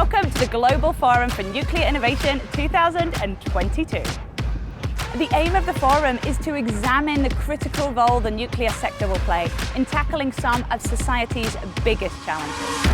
Welcome to the Global Forum for Nuclear Innovation 2022. The aim of the forum is to examine the critical role the nuclear sector will play in tackling some of society's biggest challenges.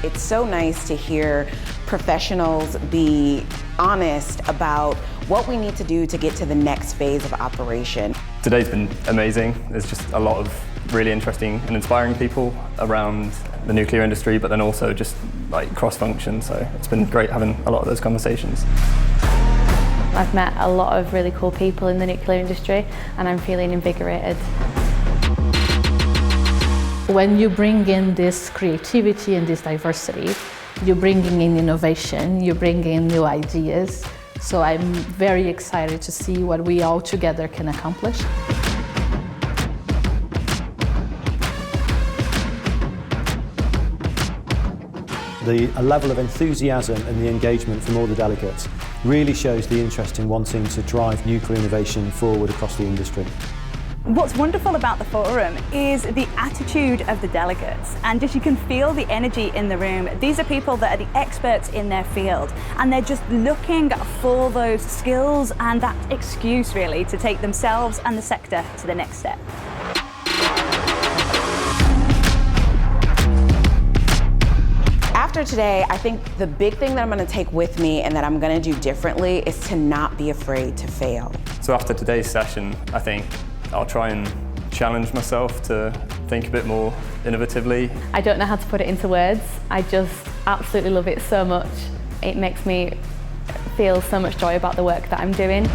It's so nice to hear professionals be honest about what we need to do to get to the next phase of operation. Today's been amazing. There's just a lot of really interesting and inspiring people around the nuclear industry, but then also just like cross-function. So it's been great having a lot of those conversations. I've met a lot of really cool people in the nuclear industry and I'm feeling invigorated. When you bring in this creativity and this diversity, you're bringing in innovation, you're bringing in new ideas. So I'm very excited to see what we all together can accomplish. The level of enthusiasm and the engagement from all the delegates really shows the interest in wanting to drive nuclear innovation forward across the industry. What's wonderful about the forum is the attitude of the delegates, and as you can feel the energy in the room, these are people that are the experts in their field and they're just looking for those skills and that excuse really to take themselves and the sector to the next step. After today, I think the big thing that I'm going to take with me and that I'm going to do differently is to not be afraid to fail. So after today's session, I think I'll try and challenge myself to think a bit more innovatively. I don't know how to put it into words. I just absolutely love it so much. It makes me feel so much joy about the work that I'm doing.